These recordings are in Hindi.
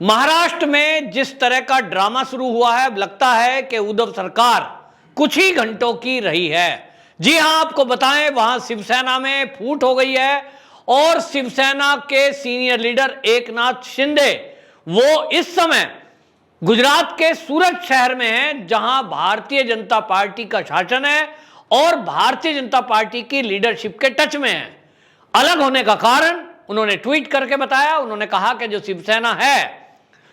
महाराष्ट्र में जिस तरह का ड्रामा शुरू हुआ है, लगता है कि उद्धव सरकार कुछ ही घंटों की रही है। जी हां, आपको बताएं, वहां शिवसेना में फूट हो गई है और शिवसेना के सीनियर लीडर एकनाथ शिंदे वो इस समय गुजरात के सूरत शहर में हैं, जहां भारतीय जनता पार्टी का शासन है और भारतीय जनता पार्टी की लीडरशिप के टच में है। अलग होने का कारण उन्होंने ट्वीट करके बताया। उन्होंने कहा कि जो शिवसेना है,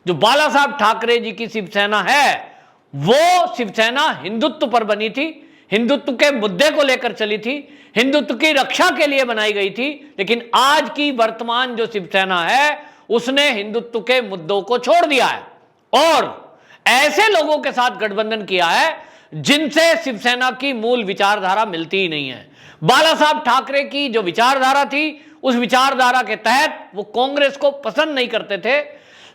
जो बाला साहब ठाकरे जी की शिवसेना है, वो शिवसेना हिंदुत्व पर बनी थी, हिंदुत्व के मुद्दे को लेकर चली थी, हिंदुत्व की रक्षा के लिए बनाई गई थी। लेकिन आज की वर्तमान जो शिवसेना है, उसने हिंदुत्व के मुद्दों को छोड़ दिया है और ऐसे लोगों के साथ गठबंधन किया है जिनसे शिवसेना की मूल विचारधारा मिलती ही नहीं है। बाला साहब ठाकरे की जो विचारधारा थी, उस विचारधारा के तहत वो कांग्रेस को पसंद नहीं करते थे,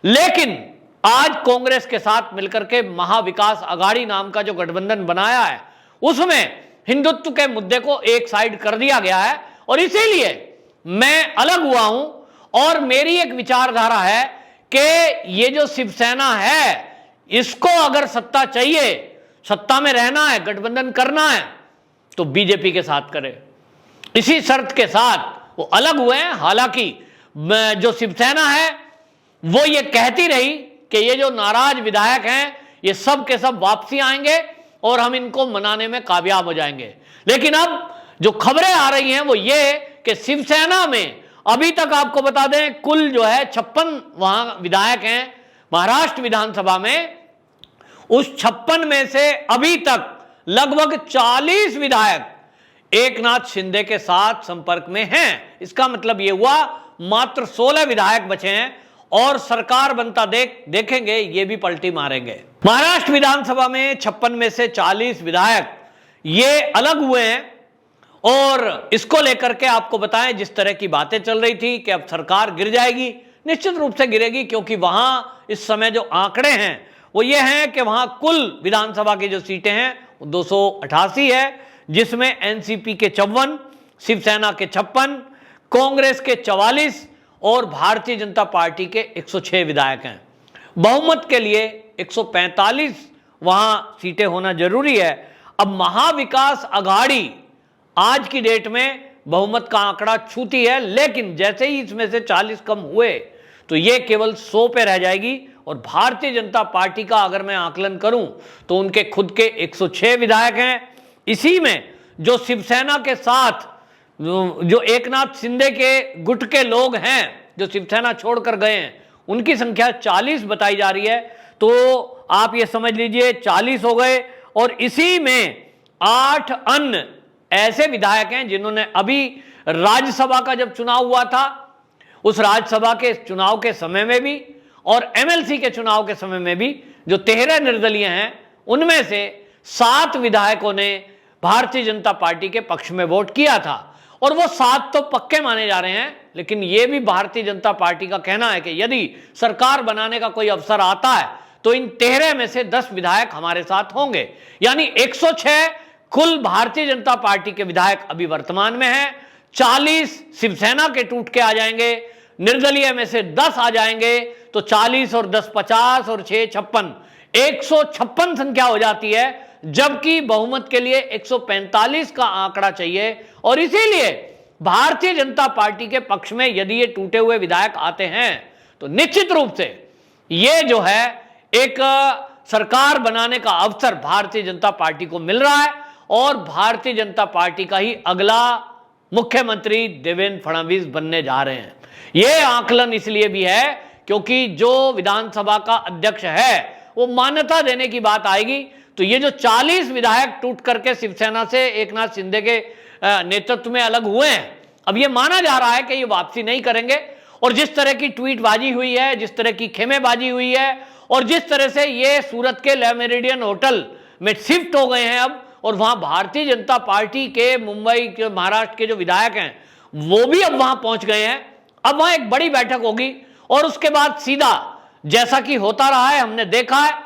लेकिन आज कांग्रेस के साथ मिलकर के महाविकास आघाड़ी नाम का जो गठबंधन बनाया है, उसमें हिंदुत्व के मुद्दे को एक साइड कर दिया गया है। और इसीलिए मैं अलग हुआ हूं और मेरी एक विचारधारा है कि ये जो शिवसेना है, इसको अगर सत्ता चाहिए, सत्ता में रहना है, गठबंधन करना है, तो बीजेपी के साथ करे। इसी शर्त के साथ वो अलग हुए हैं। हालांकि जो शिवसेना है वो ये कहती रही कि ये जो नाराज विधायक हैं, ये सब के सब वापसी आएंगे और हम इनको मनाने में कामयाब हो जाएंगे। लेकिन अब जो खबरें आ रही हैं वो ये कि शिवसेना में अभी तक, आपको बता दें, कुल जो है 56 वहां विधायक हैं महाराष्ट्र विधानसभा में। उस 56 में से अभी तक लगभग 40 विधायक एकनाथ शिंदे के साथ संपर्क में हैं। इसका मतलब यह हुआ मात्र 16 विधायक बचे हैं और सरकार बनता देखेंगे, ये भी पलटी मारेंगे। महाराष्ट्र विधानसभा में 56 में से 40 विधायक ये अलग हुए हैं और इसको लेकर के आपको बताएं, जिस तरह की बातें चल रही थी कि अब सरकार गिर जाएगी, निश्चित रूप से गिरेगी, क्योंकि वहां इस समय जो आंकड़े हैं वो ये हैं कि वहां कुल विधानसभा की जो सीटें हैं वो 288 है, जिसमें एनसीपी के 54, शिवसेना के 56, कांग्रेस के 44 और भारतीय जनता पार्टी के 106 विधायक हैं। बहुमत के लिए 145 वहां सीटें होना जरूरी है। अब महाविकास आघाड़ी आज की डेट में बहुमत का आंकड़ा छूती है, लेकिन जैसे ही इसमें से 40 कम हुए तो ये केवल 100 पे रह जाएगी। और भारतीय जनता पार्टी का अगर मैं आकलन करूं तो उनके खुद के 106 विधायक हैं। इसी में जो शिवसेना के साथ जो एकनाथ शिंदे के गुट के लोग हैं, जो शिवसेना छोड़कर गए हैं, उनकी संख्या 40 बताई जा रही है। तो आप ये समझ लीजिए 40 हो गए और इसी में 8 अन्य ऐसे विधायक हैं जिन्होंने अभी राज्यसभा का जब चुनाव हुआ था, उस राज्यसभा के चुनाव के समय में भी और एमएलसी के चुनाव के समय में भी जो 13 निर्दलीय हैं, उनमें से 7 विधायकों ने भारतीय जनता पार्टी के पक्ष में वोट किया था। और वो 7 तो पक्के माने जा रहे हैं, लेकिन यह भी भारतीय जनता पार्टी का कहना है कि यदि सरकार बनाने का कोई अवसर आता है तो इन 13 में से 10 विधायक हमारे साथ होंगे। यानी 106 कुल भारतीय जनता पार्टी के विधायक अभी वर्तमान में हैं। 40 शिवसेना के टूट के आ जाएंगे, निर्दलीय में से 10 आ जाएंगे, तो 40 और 10 50 और 6 56, 156 संख्या हो जाती है। जबकि बहुमत के लिए 145 का आंकड़ा चाहिए और इसीलिए भारतीय जनता पार्टी के पक्ष में यदि ये टूटे हुए विधायक आते हैं तो निश्चित रूप से ये जो है एक सरकार बनाने का अवसर भारतीय जनता पार्टी को मिल रहा है और भारतीय जनता पार्टी का ही अगला मुख्यमंत्री देवेंद्र फडणवीस बनने जा रहे हैं। यह आकलन इसलिए भी है क्योंकि जो विधानसभा का अध्यक्ष है वो मान्यता देने की बात आएगी तो ये जो 40 विधायक टूट करके शिवसेना से एकनाथ शिंदे के नेतृत्व में अलग हुए हैं, अब ये माना जा रहा है कि ये वापसी नहीं करेंगे। और जिस तरह की ट्वीटबाजी हुई है, जिस तरह की खेमेबाजी हुई है और जिस तरह से ये सूरत के ले मेरिडियन होटल में शिफ्ट हो गए हैं अब, और वहां भारतीय जनता पार्टी के मुंबई के, महाराष्ट्र के जो विधायक हैं वो भी अब वहां पहुंच गए हैं। अब वहां एक बड़ी बैठक होगी और उसके बाद सीधा, जैसा कि होता रहा है, हमने देखा है,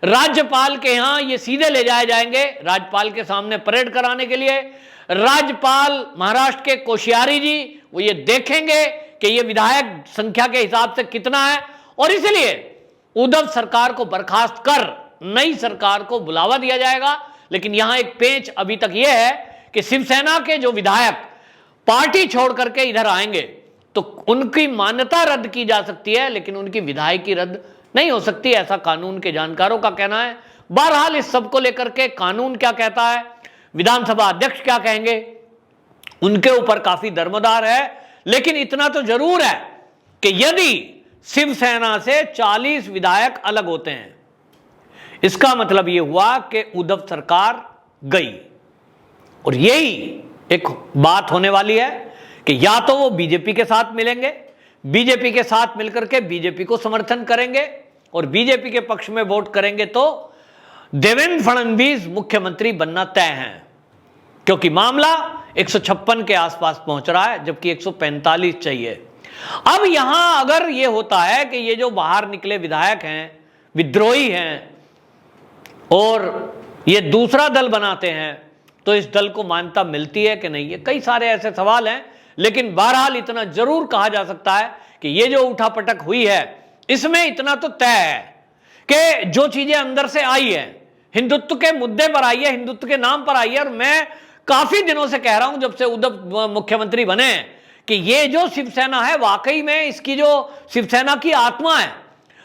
राज्यपाल के यहां ये सीधे ले जाए जाएंगे राज्यपाल के सामने परेड कराने के लिए। राज्यपाल महाराष्ट्र के कोश्यारी जी वो ये देखेंगे कि ये विधायक संख्या के हिसाब से कितना है और इसलिए उद्धव सरकार को बर्खास्त कर नई सरकार को बुलावा दिया जाएगा। लेकिन यहां एक पेच अभी तक यह है कि शिवसेना के जो विधायक पार्टी छोड़ करके इधर आएंगे तो उनकी मान्यता रद्द की जा सकती है, लेकिन उनकी विधायकी रद्द नहीं हो सकती, ऐसा कानून के जानकारों का कहना है। बहरहाल इस सब को लेकर के कानून क्या कहता है, विधानसभा अध्यक्ष क्या कहेंगे, उनके ऊपर काफी दरमदार है। लेकिन इतना तो जरूर है कि यदि शिवसेना से 40 विधायक अलग होते हैं, इसका मतलब यह हुआ कि उद्धव सरकार गई। और यही एक बात होने वाली है कि या तो वो बीजेपी के साथ मिलेंगे, बीजेपी के साथ मिलकर के बीजेपी को समर्थन करेंगे और बीजेपी के पक्ष में वोट करेंगे तो देवेंद्र फडणवीस मुख्यमंत्री बनना तय है, क्योंकि मामला 156 के आसपास पहुंच रहा है, जबकि 145 चाहिए। अब यहां अगर यह होता है कि ये जो बाहर निकले विधायक हैं, विद्रोही हैं और ये दूसरा दल बनाते हैं, तो इस दल को मान्यता मिलती है कि नहीं, ये कई सारे ऐसे सवाल हैं। लेकिन बहरहाल इतना जरूर कहा जा सकता है कि ये जो उठापटक हुई है, इसमें इतना तो तय है कि जो चीजें अंदर से आई है, हिंदुत्व के मुद्दे पर आई है, हिंदुत्व के नाम पर आई है। और मैं काफी दिनों से कह रहा हूं, जब से उद्धव मुख्यमंत्री बने, कि ये जो शिवसेना है वाकई में इसकी जो शिवसेना की आत्मा है,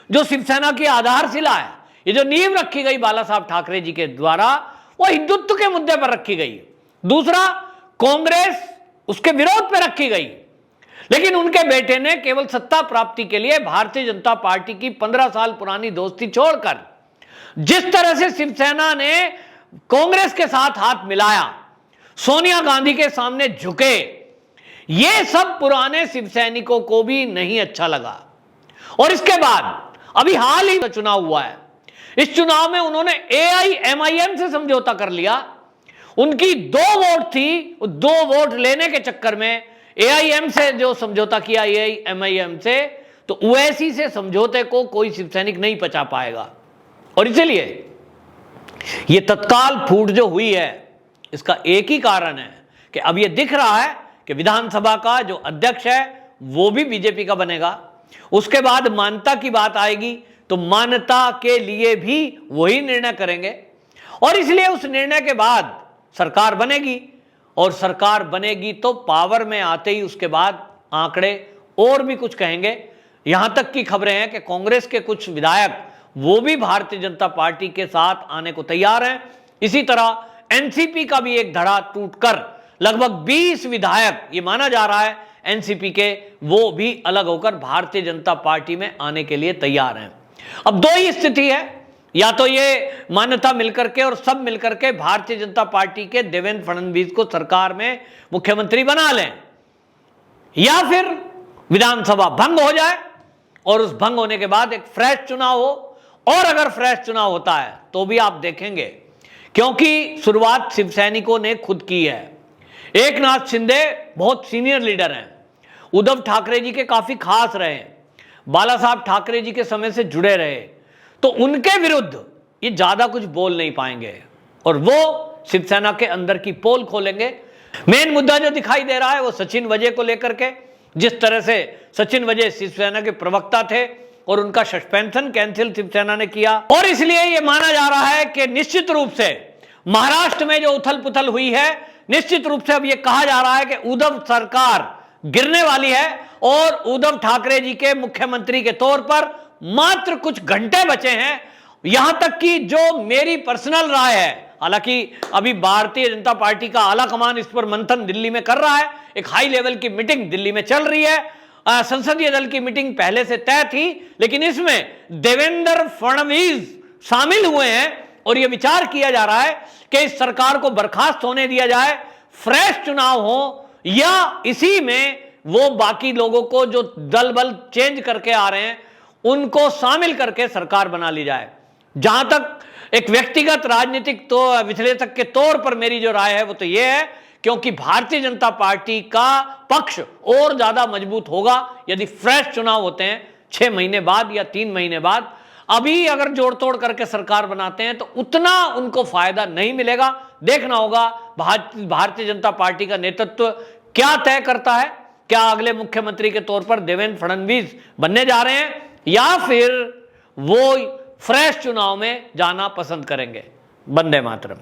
जो शिवसेना की आधारशिला है, ये जो नींव रखी गई बाला साहब ठाकरे जी के द्वारा, वो हिंदुत्व के मुद्दे पर रखी गई। दूसरा, कांग्रेस उसके विरोध पर रखी गई। लेकिन उनके बेटे ने केवल सत्ता प्राप्ति के लिए भारतीय जनता पार्टी की 15 साल पुरानी दोस्ती छोड़कर जिस तरह से शिवसेना ने कांग्रेस के साथ हाथ मिलाया, सोनिया गांधी के सामने झुके, ये सब पुराने शिवसैनिकों को भी नहीं अच्छा लगा। और इसके बाद अभी हाल ही चुनाव हुआ है, इस चुनाव में उन्होंने AIMIM से समझौता कर लिया। उनकी 2 वोट थी, 2 वोट लेने के चक्कर में AIM से जो समझौता किया AIMIM से, तो ओवैसी से समझौते को कोई शिवसैनिक नहीं पचा पाएगा। और इसलिए ये तत्काल फूट जो हुई है, इसका एक ही कारण है कि अब ये दिख रहा है कि विधानसभा का जो अध्यक्ष है वो भी बीजेपी का बनेगा। उसके बाद मान्यता की बात आएगी तो मान्यता के लिए भी वही निर्णय करेंगे, और इसलिए उस निर्णय के बाद सरकार बनेगी। और सरकार बनेगी तो पावर में आते ही उसके बाद आंकड़े और भी कुछ कहेंगे। यहां तक की खबरें हैं कि कांग्रेस के कुछ विधायक वो भी भारतीय जनता पार्टी के साथ आने को तैयार हैं। इसी तरह एनसीपी का भी एक धड़ा टूटकर लगभग 20 विधायक, ये माना जा रहा है एनसीपी के, वो भी अलग होकर भारतीय जनता पार्टी में आने के लिए तैयार हैं। अब 2 ही स्थिति है, या तो ये मान्यता मिलकर के और सब मिलकर के भारतीय जनता पार्टी के देवेंद्र फडणवीस को सरकार में मुख्यमंत्री बना लें, या फिर विधानसभा भंग हो जाए और उस भंग होने के बाद एक फ्रेश चुनाव हो। और अगर फ्रेश चुनाव होता है तो भी आप देखेंगे, क्योंकि शुरुआत शिवसैनिकों ने खुद की है। एकनाथ शिंदे बहुत सीनियर लीडर हैं, उद्धव ठाकरे जी के काफी खास रहे, बाला साहब ठाकरे जी के समय से जुड़े रहे, तो उनके विरुद्ध ये ज्यादा कुछ बोल नहीं पाएंगे और वो शिवसेना के अंदर की पोल खोलेंगे। मेन मुद्दा जो दिखाई दे रहा है वो सचिन वजय को लेकर के, जिस तरह से सचिन वजय शिवसेना के प्रवक्ता थे और उनका सस्पेंशन कैंसिल शिवसेना ने किया। और इसलिए यह माना जा रहा है कि निश्चित रूप से महाराष्ट्र में जो उथल पुथल हुई है, निश्चित रूप से अब यह कहा जा रहा है कि उद्धव सरकार गिरने वाली है और उद्धव ठाकरे जी के मुख्यमंत्री के तौर पर मात्र कुछ घंटे बचे हैं। यहां तक कि जो मेरी पर्सनल राय है, हालांकि अभी भारतीय जनता पार्टी का आला कमान इस पर मंथन दिल्ली में कर रहा है, एक हाई लेवल की मीटिंग दिल्ली में चल रही है, संसदीय दल की मीटिंग पहले से तय थी, लेकिन इसमें देवेंद्र फडणवीस शामिल हुए हैं और यह विचार किया जा रहा है कि इस सरकार को बर्खास्त होने दिया जाए, फ्रेश चुनाव हो, या इसी में वो बाकी लोगों को जो दल बल चेंज करके आ रहे हैं उनको शामिल करके सरकार बना ली जाए। जहां तक एक व्यक्तिगत राजनीतिक तो विश्लेषक के तौर पर मेरी जो राय है वो तो ये है, क्योंकि भारतीय जनता पार्टी का पक्ष और ज्यादा मजबूत होगा यदि फ्रेश चुनाव होते हैं 6 महीने बाद या 3 महीने बाद। अभी अगर जोड़ तोड़ करके सरकार बनाते हैं तो उतना उनको फायदा नहीं मिलेगा। देखना होगा भारतीय जनता पार्टी का नेतृत्व क्या तय करता है। क्या अगले मुख्यमंत्री के तौर पर देवेंद्र फडणवीस बनने जा रहे हैं या फिर वो फ्रेश चुनाव में जाना पसंद करेंगे। वंदे मातरम।